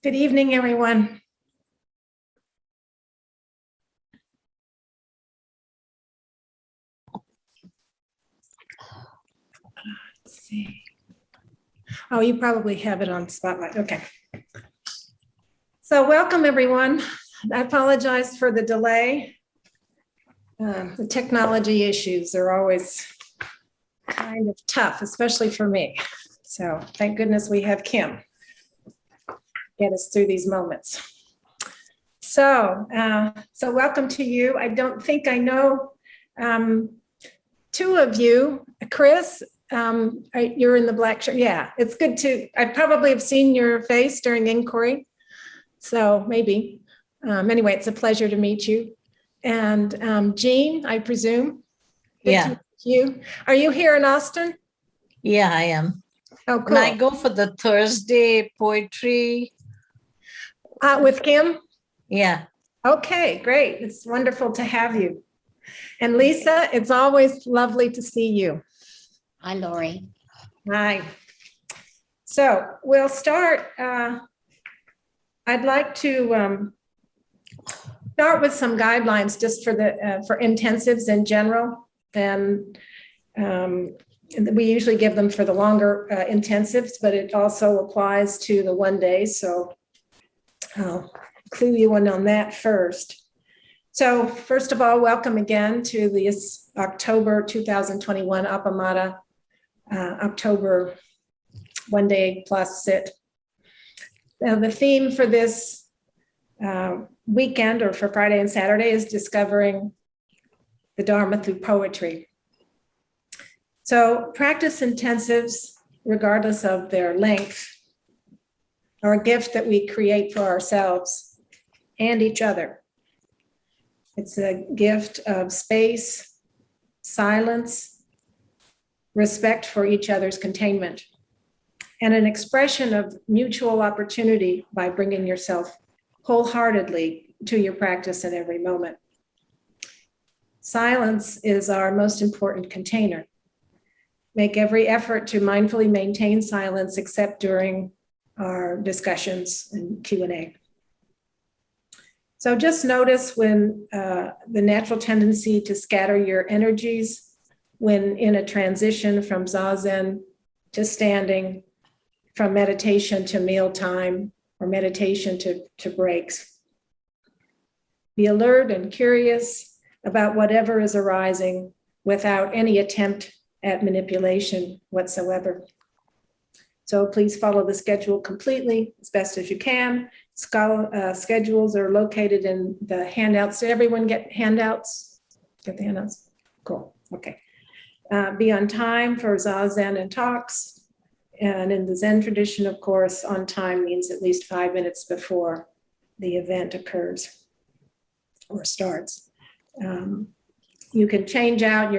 Good evening, everyone. Let's see. Oh, you probably have it on Spotlight. Okay. So welcome, everyone. I apologize for the delay. The technology issues are always kind of tough, especially for me. So thank goodness we have Kim get us through these moments. So welcome to you. I don't think I know two of you. Chris, you're in the black shirt. Yeah, it's good to, I probably have seen your face during inquiry. So maybe. Anyway, it's a pleasure to meet you. And Jean, I presume. Yeah. You. Are you here in Austin? Yeah, I am. Oh, cool. And I go for the Thursday poetry. With Kim? Yeah. Okay, great. It's wonderful to have you. And Lisa, it's always lovely to see you. Hi, Lori. Hi. So we'll start. I'd like to start with some guidelines just for for intensives in general. And we usually give them for the longer intensives, but it also applies to the 1 day. So I'll clue you in on that first. So first of all, welcome again to this October 2021 Appamada October 1 day plus sit. Now the theme for this weekend, or for Friday and Saturday, is discovering the Dharma through poetry. So practice intensives, regardless of their length, are a gift that we create for ourselves and each other. It's a gift of space, silence, respect for each other's containment, and an expression of mutual opportunity by bringing yourself wholeheartedly to your practice in every moment. Silence is our most important container. Make every effort to mindfully maintain silence except during our discussions and Q&A. So just notice when the natural tendency to scatter your energies when in a transition from zazen to standing, from meditation to mealtime, or meditation to breaks. Be alert and curious about whatever is arising without any attempt at manipulation whatsoever. So please follow the schedule completely as best as you can. Schedules are located in the handouts. Did everyone get handouts? Get the handouts? Cool, okay. Be on time for zazen and talks. And in the Zen tradition, of course, on time means at least 5 minutes before the event occurs or starts. You can change out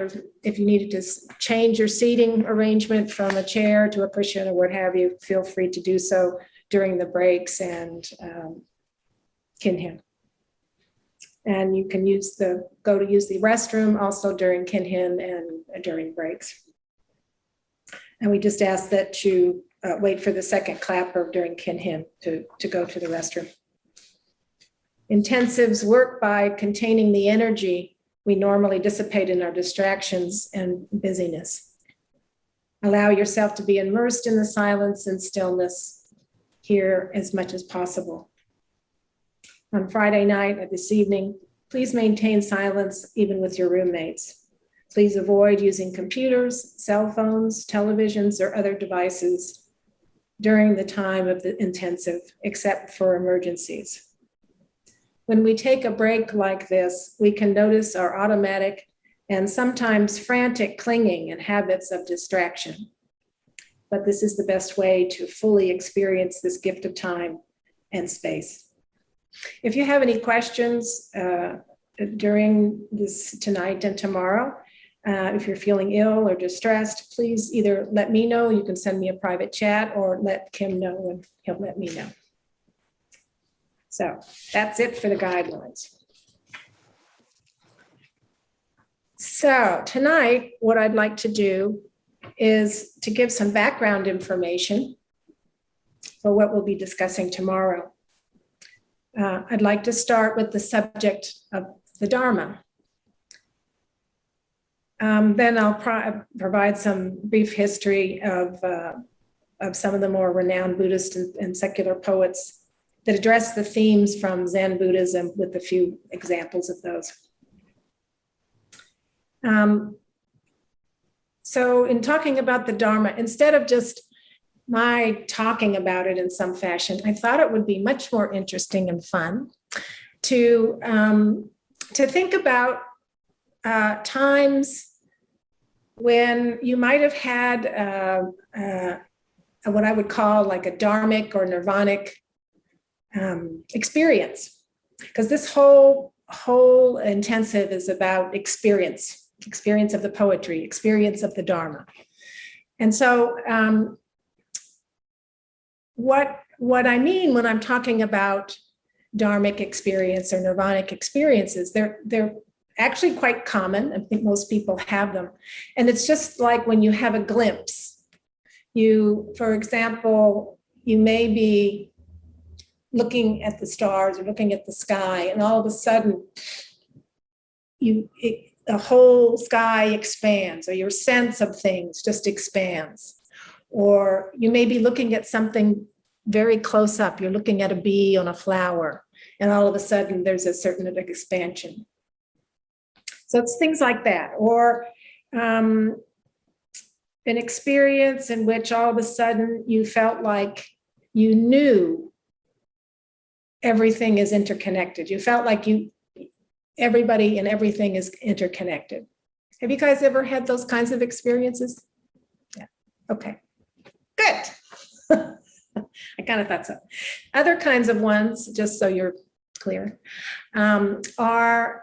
if you needed to change your seating arrangement from a chair to a cushion or what have you, feel free to do so during the breaks and kinhin. And you can go to use the restroom also during kinhin and during breaks. And we just ask that you wait for the second clapper during kinhin to go to the restroom. Intensives work by containing the energy we normally dissipate in our distractions and busyness. Allow yourself to be immersed in the silence and stillness here as much as possible. On Friday night or this evening, please maintain silence even with your roommates. Please avoid using computers, cell phones, televisions, or other devices during the time of the intensive, except for emergencies. When we take a break like this, we can notice our automatic and sometimes frantic clinging and habits of distraction. But this is the best way to fully experience this gift of time and space. If you have any questions during this tonight and tomorrow, if you're feeling ill or distressed, please either let me know, you can send me a private chat, or let Kim know and he'll let me know. So that's it for the guidelines. So tonight, what I'd like to do is to give some background information for what we'll be discussing tomorrow. I'd like to start with the subject of the Dharma. Then I'll provide some brief history of some of the more renowned Buddhist and secular poets that address the themes from Zen Buddhism with a few examples of those. So in talking about the Dharma, instead of just my talking about it in some fashion, I thought it would be much more interesting and fun to think about times when you might have had what I would call like a Dharmic or Nirvanic experience, because this whole intensive is about experience of the poetry, experience of the Dharma. And so what I mean when I'm talking about Dharmic experience or Nirvanic experiences, they're actually quite common. I think most people have them. And it's just like when you have a glimpse. For example, you may be looking at the stars or looking at the sky, and all of a sudden, the whole sky expands, or your sense of things just expands. Or you may be looking at something very close up. You're looking at a bee on a flower, and all of a sudden there's a certain expansion. So it's things like that. Or an experience in which all of a sudden you felt like you knew everything is interconnected. You felt like everybody and everything is interconnected. Have you guys ever had those kinds of experiences? Yeah, okay, good. I kind of thought so. Other kinds of ones, just so you're clear, are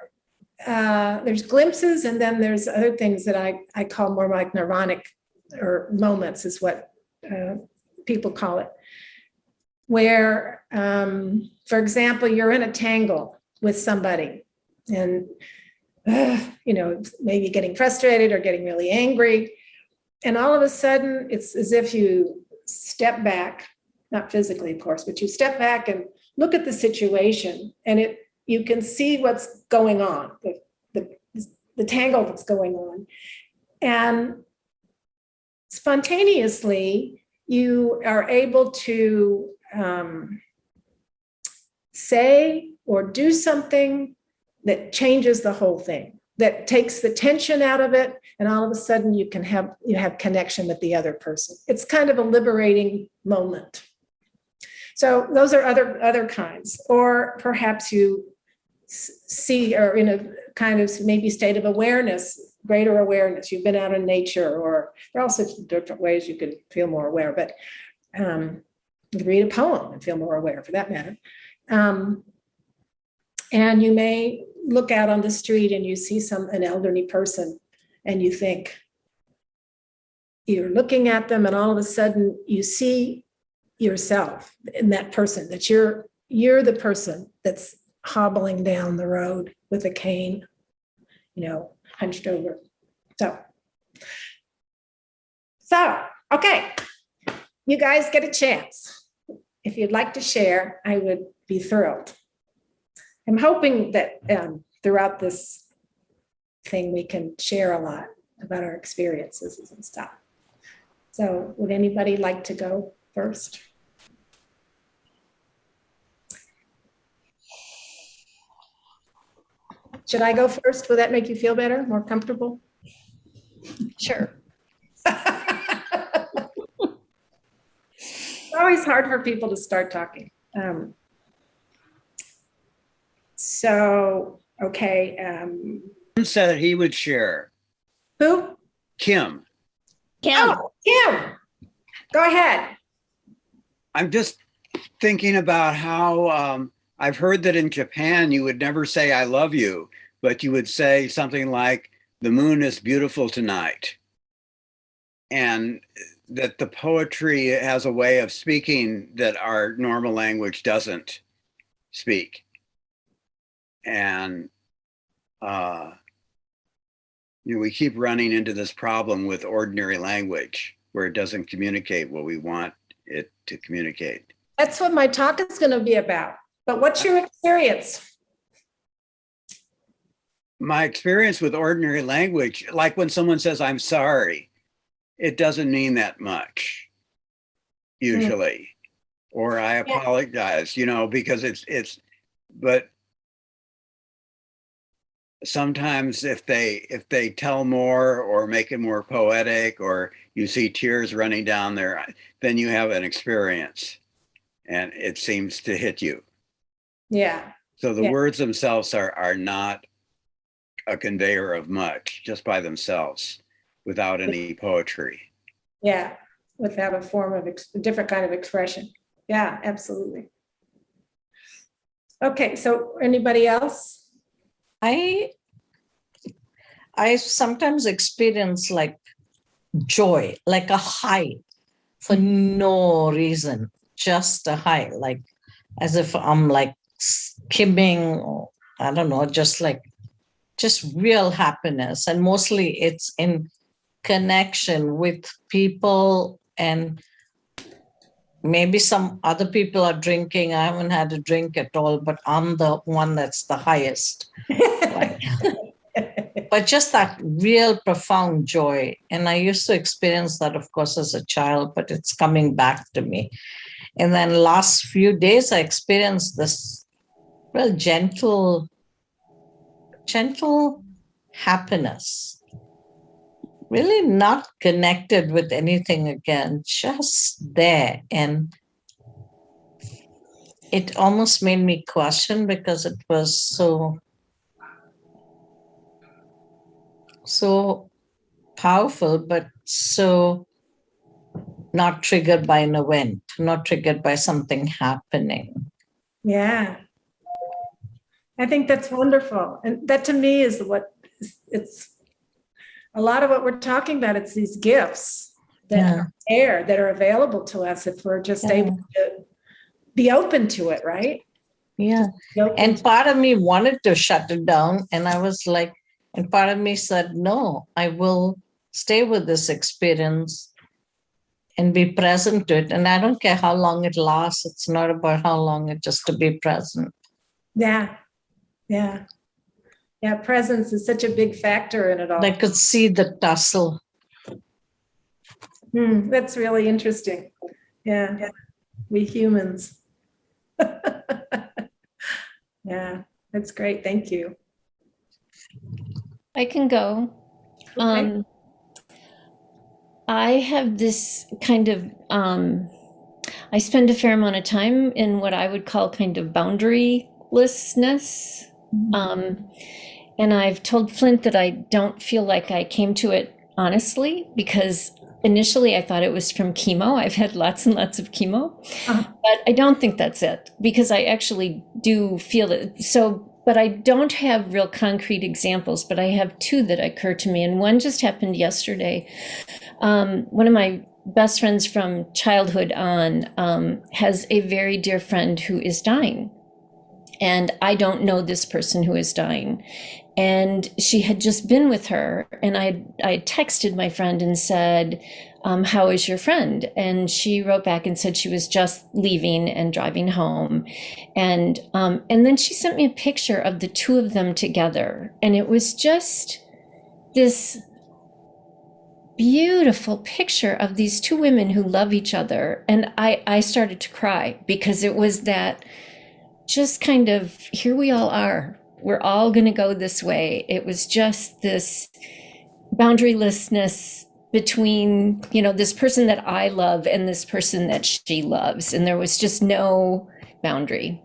there's glimpses, and then there's other things that I call more like Nirvanic or moments is what people call it, where, for example, you're in a tangle with somebody and, maybe getting frustrated or getting really angry. And all of a sudden, it's as if you step back, not physically, of course, but you step back and look at the situation, and you can see what's going on, the tangle that's going on. And spontaneously, you are able to say or do something that changes the whole thing, that takes the tension out of it, and all of a sudden you have connection with the other person. It's kind of a liberating moment. So those are other kinds. Or perhaps you see, or in a kind of maybe state of awareness, greater awareness. You've been out in nature, or there are all sorts of different ways you could feel more aware, but you could read a poem and feel more aware, for that matter. And you may look out on the street and you see an elderly person, and you think, you're looking at them, and all of a sudden you see yourself in that person, that you're the person that's hobbling down the road with a cane, hunched over. So, okay, you guys get a chance. If you'd like to share, I would be thrilled. I'm hoping that throughout this thing, we can share a lot about our experiences and stuff. So would anybody like to go first? Should I go first? Will that make you feel better, more comfortable? Sure. It's always hard for people to start talking. Okay. Kim said he would share. Who? Kim. Kim. Oh, Kim. Go ahead. I'm just thinking about how I've heard that in Japan you would never say I love you, but you would say something like, the moon is beautiful tonight. And that the poetry has a way of speaking that our normal language doesn't speak. And we keep running into this problem with ordinary language where it doesn't communicate what we want it to communicate. That's what my talk is going to be about. But what's your experience? My experience with ordinary language, like when someone says, I'm sorry, it doesn't mean that much usually, or I apologize, because but sometimes if they tell more or make it more poetic, or you see tears running down there, then you have an experience and it seems to hit you. Yeah. So the words themselves are not a conveyor of much just by themselves without any poetry. Yeah. Without a form of a different kind of expression. Yeah, absolutely. Okay. So anybody else? I sometimes experience like joy, like a high for no reason, just a high, like as if I'm like skimming, or I don't know, just real happiness. And mostly it's in connection with people, and maybe some other people are drinking. I haven't had a drink at all, but I'm the one that's the highest. But just that real profound joy. And I used to experience that, of course, as a child, but it's coming back to me. And then last few days, I experienced this real gentle happiness, really not connected with anything again, just there. And it almost made me question, because it was so powerful, but so not triggered by an event, not triggered by something happening. Yeah. I think that's wonderful. And that to me is it's a lot of what we're talking about. It's these gifts that are there, that are available to us if we're just able to be open to it, right? Yeah. And part of me wanted to shut it down. And I was like, and part of me said, no, I will stay with this experience and be present to it. And I don't care how long it lasts. It's not about how long, it's just to be present. Yeah. Yeah. Yeah. Presence is such a big factor in it all. I could see the tussle. That's really interesting. Yeah. We humans. Yeah. That's great. Thank you. I can go. Okay. I have this kind of, I spend a fair amount of time in what I would call kind of boundarylessness. And I've told Flint that I don't feel like I came to it honestly, because initially I thought it was from chemo. I've had lots and lots of chemo, but I don't think that's it, because I actually do feel it. So, but I don't have real concrete examples, but I have two that occur to me. And one just happened yesterday. One of my best friends from childhood on has a very dear friend who is dying. And I don't know this person who is dying. And she had just been with her. And I texted my friend and said, how is your friend? And she wrote back and said she was just leaving and driving home. And then she sent me a picture of the two of them together. And it was just this beautiful picture of these two women who love each other. And I started to cry, because it was that just kind of, here we all are. We're all going to go this way. It was just this boundarylessness between, this person that I love and this person that she loves. And there was just no boundary.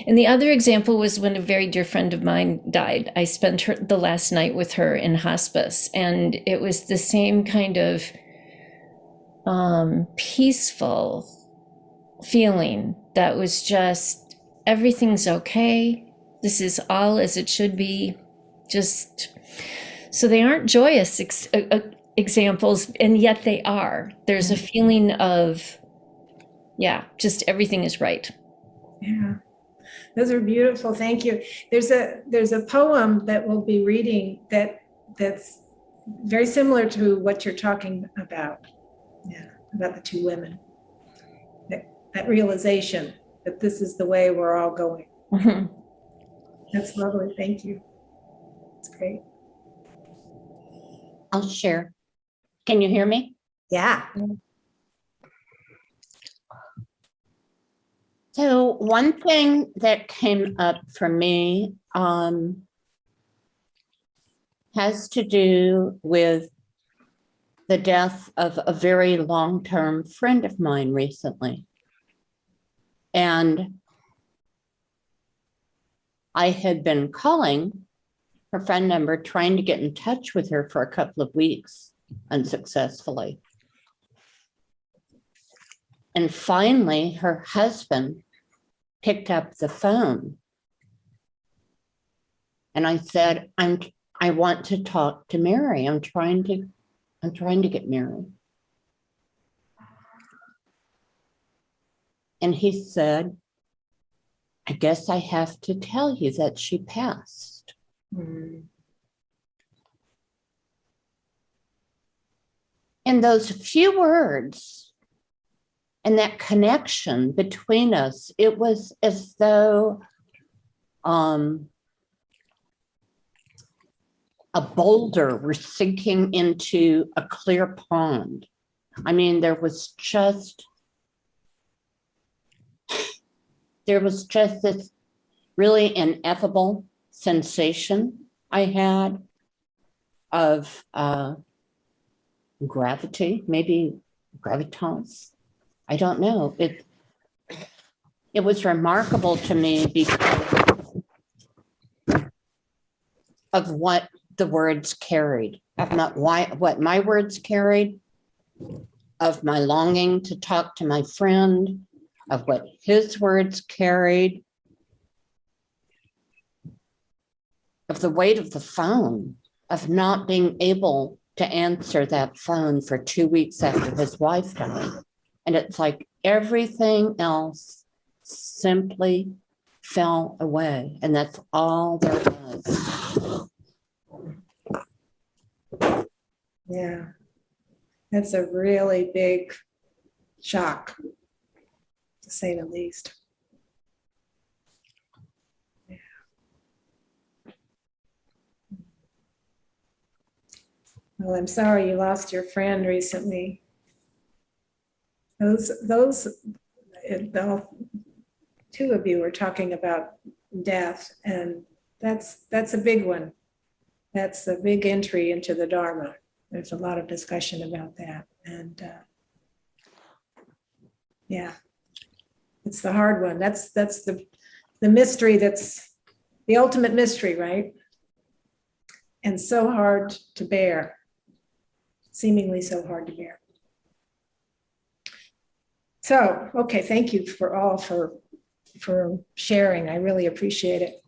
And the other example was when a very dear friend of mine died. I spent the last night with her in hospice, and it was the same kind of peaceful feeling that was just, everything's okay. This is all as it should be. Just, so they aren't joyous examples, and yet they are. There's a feeling of, just everything is right. Yeah. Those are beautiful. Thank you. There's a poem that we'll be reading that's very similar to what you're talking about. Yeah, about the two women. That realization that this is the way we're all going. Mhm. That's lovely. Thank you. It's great. I'll share. Can you hear me? Yeah. So one thing that came up for me has to do with the death of a very long-term friend of mine recently. And I had been calling her phone number, trying to get in touch with her for a couple of weeks unsuccessfully. And finally, her husband picked up the phone. And I said, I want to talk to Mary. I'm trying to get Mary. And he said, I guess I have to tell you that she passed. Mm. And those few words and that connection between us, it was as though a boulder were sinking into a clear pond. I mean, there was just this really ineffable sensation I had of gravity, maybe gravitas. I don't know. It was remarkable to me because of what the words carried, of not what my words carried, of my longing to talk to my friend, of what his words carried, of the weight of the phone, of not being able to answer that phone for 2 weeks after his wife died. And it's like everything else simply fell away. And that's all there was. Yeah. That's a really big shock, to say the least. Yeah. Well, I'm sorry you lost your friend recently. The two of you were talking about death, and that's a big one. That's a big entry into the Dharma. There's a lot of discussion about that. And yeah, it's the hard one. That's the mystery, that's the ultimate mystery, right? And so hard to bear, seemingly so hard to bear. So, okay, thank you for sharing. I really appreciate it.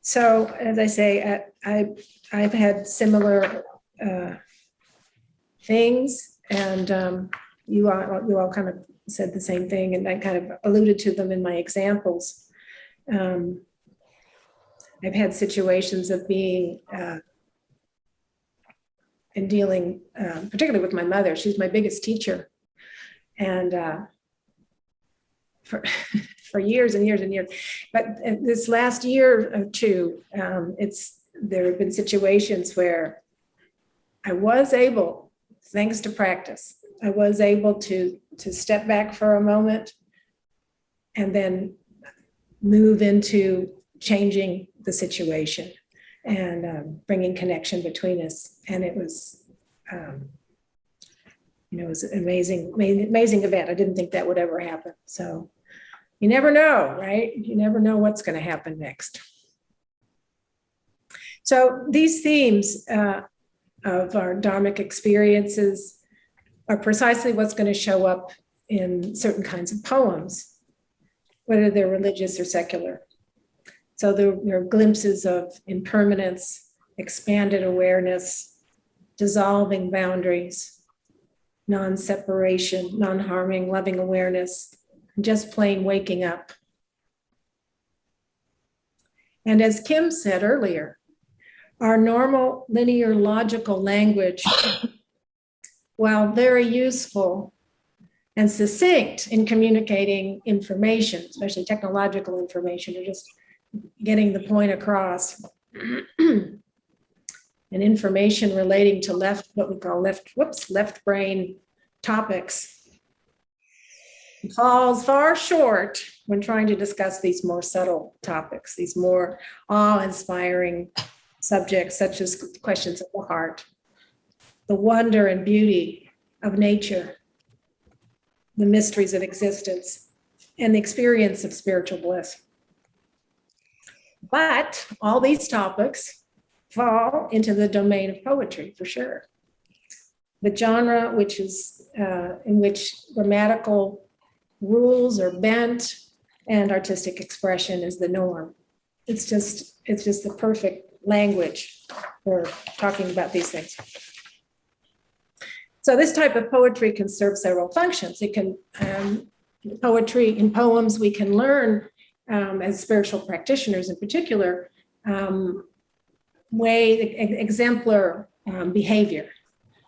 So, as I say, I've had similar things, and you all kind of said the same thing, and I kind of alluded to them in my examples. I've had situations of being and dealing, particularly with my mother. She's my biggest teacher, and for years and years and years. But this last year or two, there have been situations where I was able, thanks to practice, I was able to step back for a moment and then move into changing the situation and bringing connection between us. And it was, it was an amazing event. I didn't think that would ever happen. So you never know, right? You never know what's going to happen next. So these themes of our Dharmic experiences are precisely what's going to show up in certain kinds of poems, whether they're religious or secular. So there are glimpses of impermanence, expanded awareness, dissolving boundaries, non-separation, non-harming, loving awareness, just plain waking up. And as Kim said earlier, our normal linear logical language, while very useful, and succinct in communicating information, especially technological information, or just getting the point across. And information relating to what we call left brain topics falls far short when trying to discuss these more subtle topics, these more awe-inspiring subjects, such as questions of the heart, the wonder and beauty of nature, the mysteries of existence, and the experience of spiritual bliss. But all these topics fall into the domain of poetry, for sure. The genre which is in which grammatical rules are bent and artistic expression is the norm. It's just the perfect language for talking about these things. So this type of poetry can serve several functions. It can, poetry in poems, we can learn as spiritual practitioners in particular, exemplar behavior.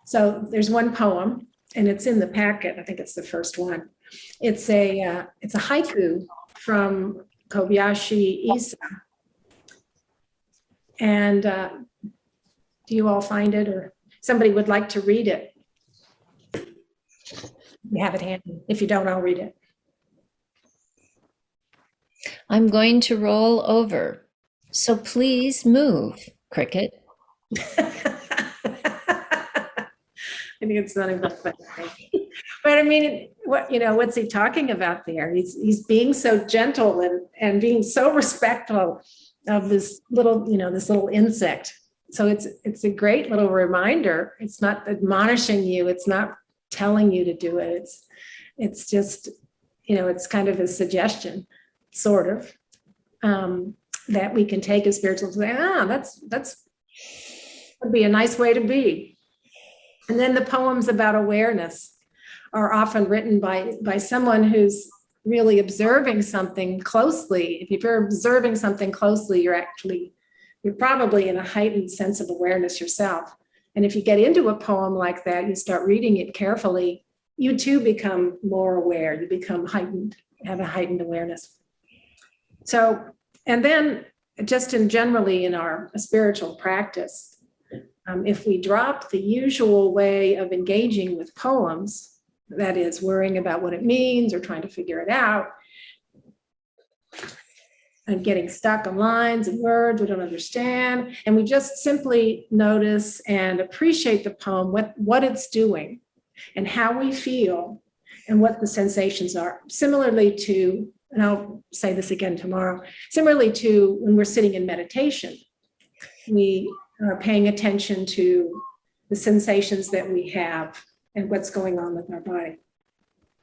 So there's one poem, and it's in the packet. I think it's the first one. It's a haiku from Kobayashi Isa. And do you all find it, or somebody would like to read it? You have it handy. If you don't, I'll read it. I'm going to roll over. So please move, Cricket. I think it's not even funny. But I mean, what's he talking about there? He's being so gentle and being so respectful of this little insect. So it's a great little reminder. It's not admonishing you. It's not telling you to do it. It's just, it's kind of a suggestion, sort of, that we can take as spiritual and say, that's would be a nice way to be. And then the poems about awareness are often written by someone who's really observing something closely. If you're observing something closely, you're probably in a heightened sense of awareness yourself. And if you get into a poem like that, you start reading it carefully, you too become more aware. You become heightened, have a heightened awareness. So, and then just generally in our spiritual practice, if we drop the usual way of engaging with poems, that is worrying about what it means or trying to figure it out, and getting stuck on lines and words we don't understand, and we just simply notice and appreciate the poem, what it's doing and how we feel and what the sensations are. Similarly to, and I'll say this again tomorrow, similarly to when we're sitting in meditation, we are paying attention to the sensations that we have and what's going on with our body.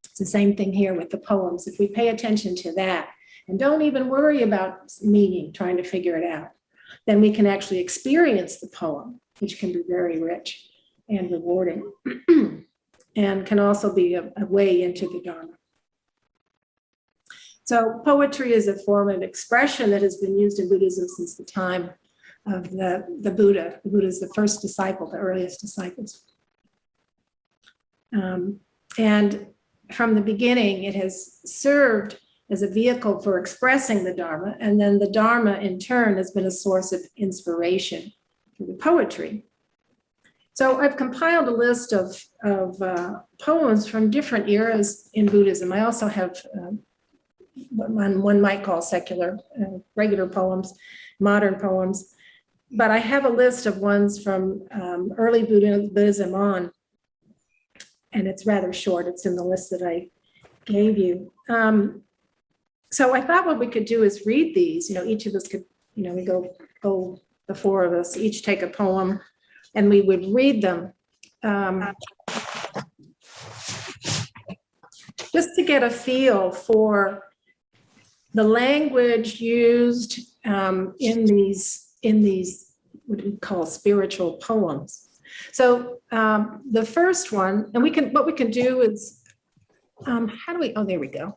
It's the same thing here with the poems. If we pay attention to that and don't even worry about meaning, trying to figure it out, then we can actually experience the poem, which can be very rich and rewarding and can also be a way into the Dharma. So poetry is a form of expression that has been used in Buddhism since the time of the Buddha. The Buddha is the first disciple, the earliest disciples. And from the beginning, it has served as a vehicle for expressing the Dharma, and then the Dharma in turn has been a source of inspiration for the poetry. So I've compiled a list of poems from different eras in Buddhism. I also have what one might call secular, regular poems, modern poems, but I have a list of ones from early Buddhism on, and it's rather short. It's in the list that I gave you. So I thought what we could do is read these. Each of us could, we go the four of us, each take a poem, and we would read them just to get a feel for the language used in these what we call spiritual poems. So the first one, and what we can do is, there we go.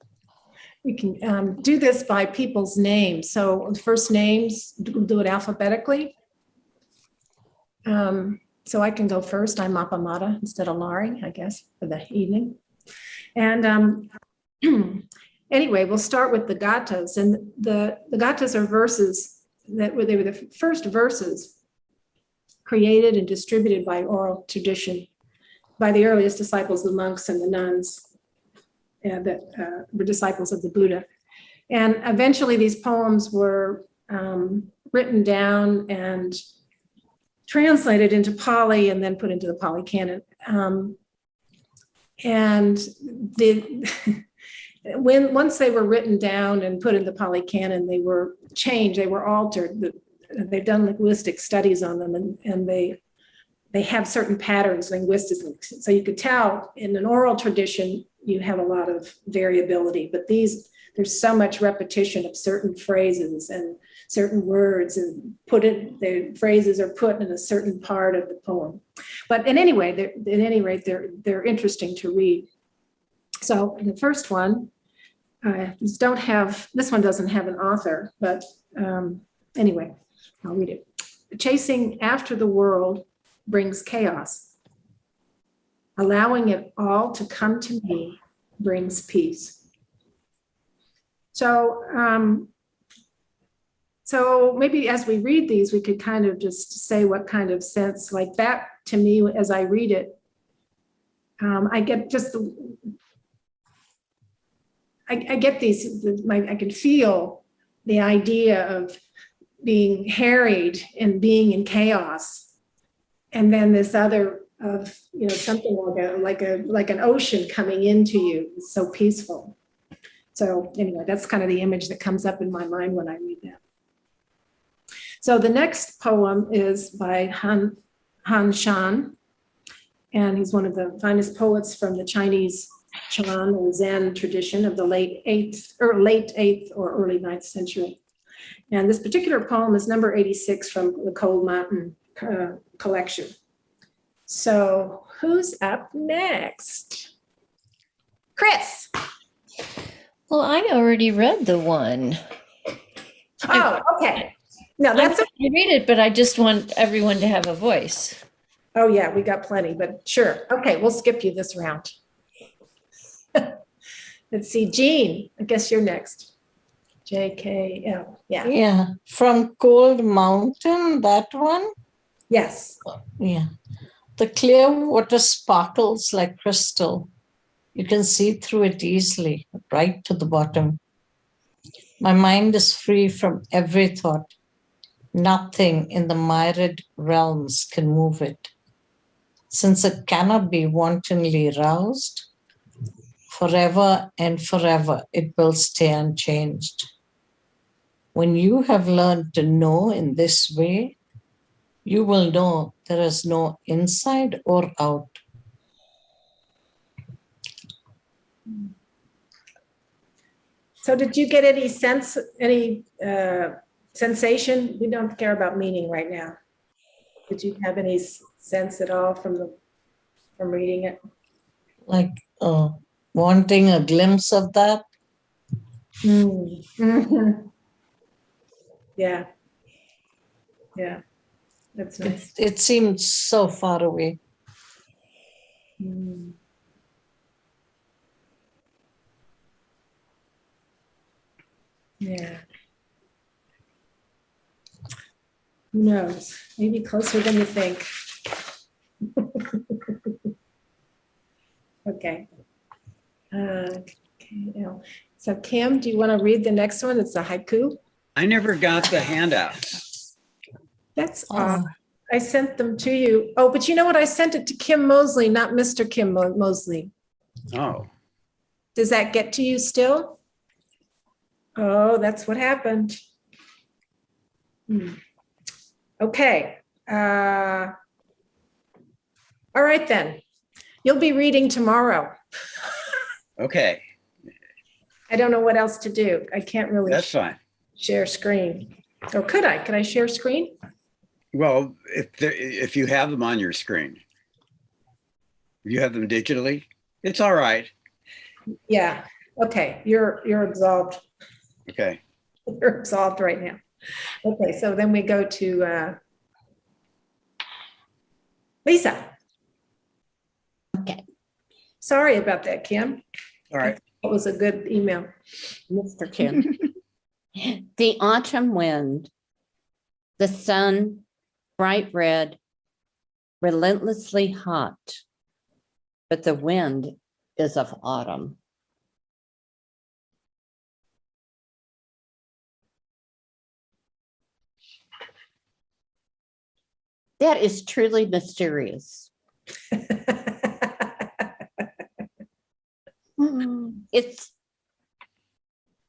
We can do this by people's names. So first names, do it alphabetically. So I can go first. I'm Appamata instead of Laurie, I guess, for the evening. And anyway, we'll start with the Gatos. And the Gatos are verses they were the first verses created and distributed by oral tradition by the earliest disciples, the monks and the nuns, and that were disciples of the Buddha. And eventually these poems were written down and translated into Pali and then put into the Pali canon. And once they were written down and put in the Pali canon, they were changed, they were altered. They've done linguistic studies on them, and they have certain patterns linguistically. So you could tell in an oral tradition, you have a lot of variability, but there's so much repetition of certain phrases and certain words, and the phrases are put in a certain part of the poem. But at any rate, they're interesting to read. So the first one, this one doesn't have an author, but anyway, I'll read it. Chasing after the world brings chaos. Allowing it all to come to me brings peace. So maybe as we read these, we could kind of just say what kind of sense, like that to me, as I read it, I get just I get I can feel the idea of being harried and being in chaos, and then this other of something like an ocean coming into you. It's so peaceful. So anyway, that's kind of the image that comes up in my mind when I read that. So the next poem is by Shan, and he's one of the finest poets from the Chinese Chan or Zen tradition of the late 8th or early 9th century. And this particular poem is number 86 from the Cold Mountain collection. So who's up next? Chris. Well, I already read the one. Oh, okay. No, that's I read it, but I just want everyone to have a voice. Oh yeah, we got plenty, but sure. Okay, we'll skip you this round. Let's see, Jean, I guess you're next. JKL, yeah. Yeah, from Cold Mountain, that one? Yes. Yeah. The clear water sparkles like crystal. You can see through it easily, right to the bottom. My mind is free from every thought. Nothing in the myriad realms can move it. Since it cannot be wantonly roused, forever and forever it will stay unchanged. When you have learned to know in this way, you will know there is no inside or out. So did you get any sense, any sensation? We don't care about meaning right now. Did you have any sense at all from reading it? Like wanting a glimpse of that? Mm-hmm. Yeah. Yeah. That's nice. It seemed so far away. Mm. Yeah. Who knows? Maybe closer than you think. Okay. So Kim, do you want to read the next one? It's a haiku. I never got the handouts. That's odd. I sent them to you. Oh, but you know what? I sent it to Kim Mosley, not Mr. Kim Mosley. Oh. Does that get to you still? Oh, that's what happened. Okay. All right, then. You'll be reading tomorrow. Okay. I don't know what else to do. I can't really That's fine. share screen. Or could I? Could I share screen? Well, if you have them on your screen, if you have them digitally, it's all right. Yeah. Okay. You're absolved. Okay. You're absolved right now. Okay. So then we go to Lisa. Okay. Sorry about that, Kim. All right. That was a good email. Mr. Kim. The autumn wind, the sun, bright red, relentlessly hot, but the wind is of autumn. That is truly mysterious. It's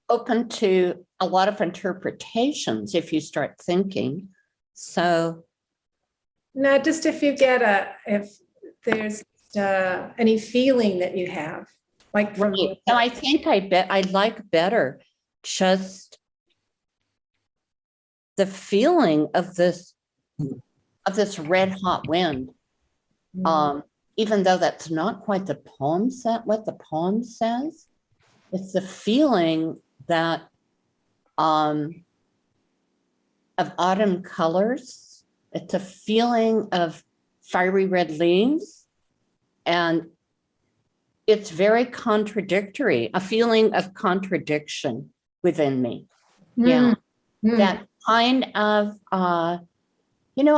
open to a lot of interpretations if you start thinking. So, No, just if you get if there's any feeling that you have, like from so I think I'd like better just the feeling of this red hot wind. Even though that's not quite the poem set, what the poem says, it's the feeling that of autumn colors. It's a feeling of fiery red leaves, and it's very contradictory, a feeling of contradiction within me. Yeah, that kind of, I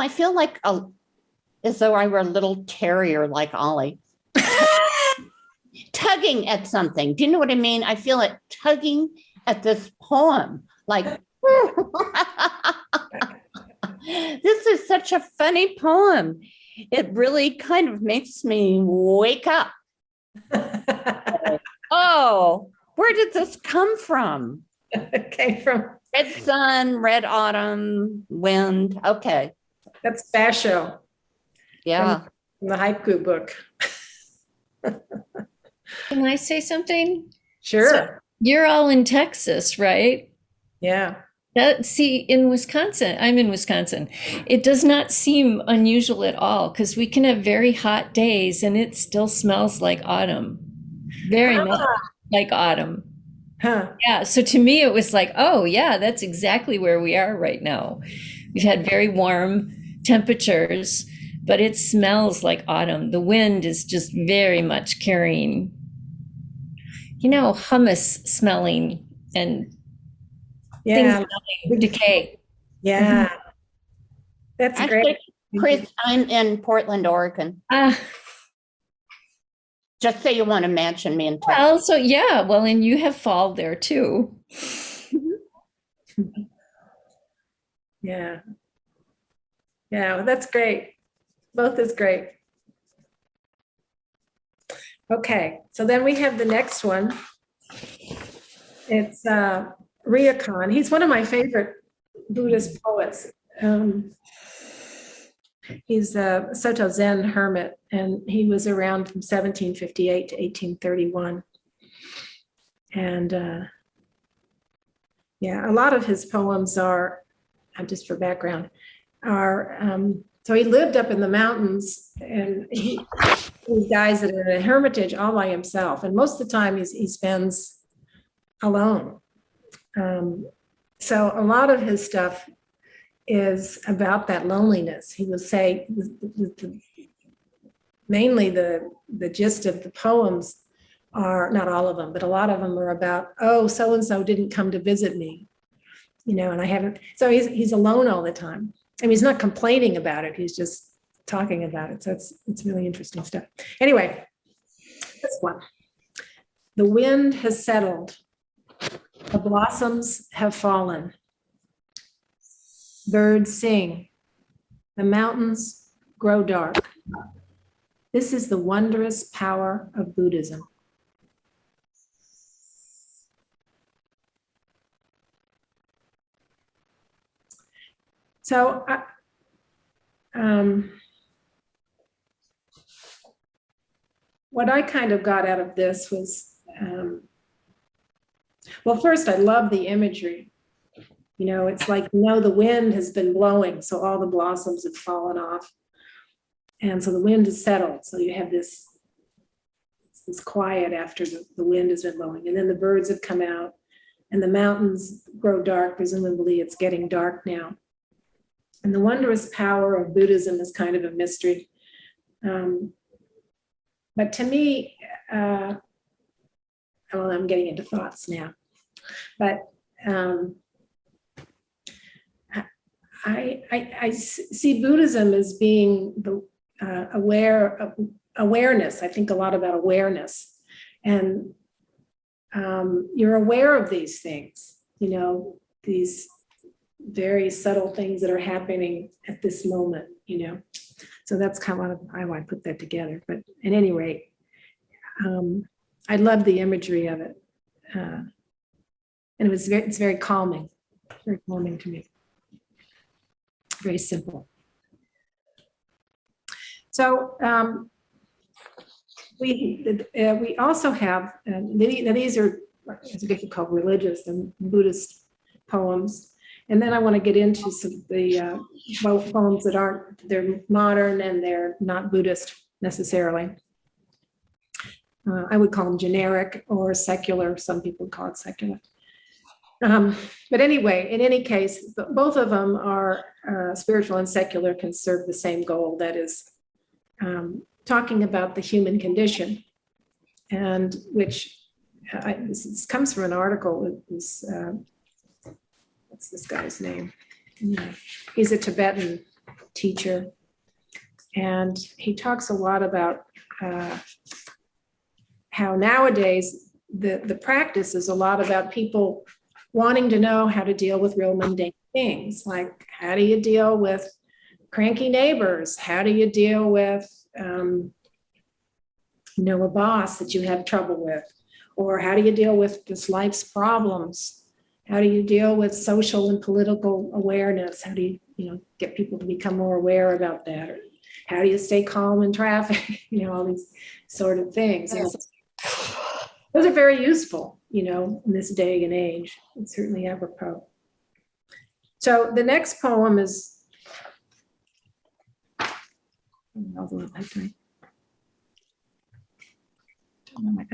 feel like as though I were a little terrier like Ollie, tugging at something. Do you know what I mean? I feel it tugging at this poem, like, this is such a funny poem. It really kind of makes me wake up. Oh, where did this come from? It came from Red sun, red autumn, wind. Okay. that's Basho Yeah. from the haiku book. Can I say something? Sure. So you're all in Texas, right? Yeah. See, in Wisconsin, I'm in Wisconsin. It does not seem unusual at all because we can have very hot days and it still smells like autumn. Very much like autumn. Huh. Yeah. So to me, it was like, oh, yeah, that's exactly where we are right now. We've had very warm temperatures, but it smells like autumn. The wind is just very much carrying, hummus smelling and Yeah. things decay. Yeah. That's Actually, great. Chris, I'm in Portland, Oregon. Just say you want to mention me in Texas. Well, so yeah, and you have fall there too. Yeah. Yeah, well, that's great. Both is great. Okay, so then we have the next one. It's Ryokan. He's one of my favorite Buddhist poets. He's a Soto Zen hermit, and he was around from 1758 to 1831. And a lot of his poems are, just for background, so he lived up in the mountains, and he dies at a hermitage all by himself. And most of the time he spends alone. So a lot of his stuff is about that loneliness. He will say, mainly the gist of the poems are, not all of them, but a lot of them are about, oh, so-and-so didn't come to visit me, and I haven't. So he's alone all the time. I mean, he's not complaining about it. He's just talking about it. So it's really interesting stuff. Anyway, this one. The wind has settled. The blossoms have fallen. Birds sing. The mountains grow dark. This is the wondrous power of Buddhism. So, what I kind of got out of this was, well, first, I love the imagery. It's like, the wind has been blowing, so all the blossoms have fallen off. And so the wind has settled. So you have this quiet after the wind has been blowing. And then the birds have come out, and the mountains grow dark. Presumably, it's getting dark now. And the wondrous power of Buddhism is kind of a mystery. But to me, well, I'm getting into thoughts now, but I see Buddhism as being the awareness. I think a lot about awareness, and you're aware of these things, you know, these very subtle things that are happening at this moment, you know. So that's kind of how I put that together. But at any rate, I love the imagery of it, and it's very calming to me. Very simple. So we also have these are, as we could call, religious and Buddhist poems, and then I want to get into some of the poems that they're modern and they're not Buddhist necessarily. I would call them generic or secular. Some people call it secular. But anyway, in any case, both of them are spiritual and secular, can serve the same goal, that is talking about the human condition, and which this comes from an article. What's this guy's name? He's a Tibetan teacher, and he talks a lot about how nowadays the practice is a lot about people wanting to know how to deal with real mundane things, like how do you deal with cranky neighbors? How do you deal with, a boss that you have trouble with? Or how do you deal with just life's problems? How do you deal with social and political awareness? How do you, get people to become more aware about that? Or how do you stay calm in traffic? All these sort of things. And so those are very useful, in this day and age. It's certainly apropos. So the next poem is, I'm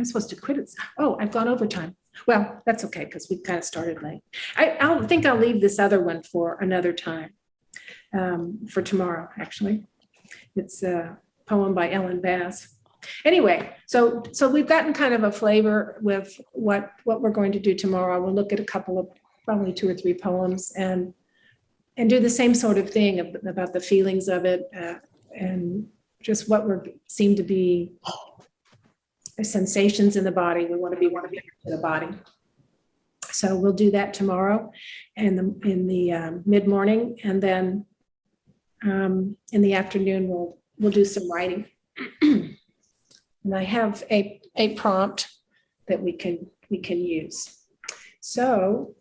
supposed to quit it. Oh, I've gone overtime. Well, that's okay, because we kind of started late. I think I'll leave this other one for another time, for tomorrow, actually. It's a poem by Ellen Bass. Anyway, so we've gotten kind of a flavor with what we're going to do tomorrow. We'll look at a couple of, probably 2 or 3 poems, and do the same sort of thing about the feelings of it, and just what seem to be sensations in the body. We want to be to the body. So we'll do that tomorrow in the mid-morning, and then in the afternoon we'll do some writing. And I have a prompt that we can use. So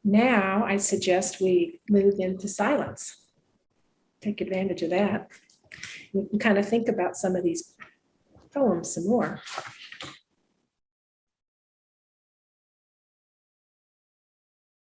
now I suggest we move into silence. Take advantage of that. We can kind of think about some of these poems some more.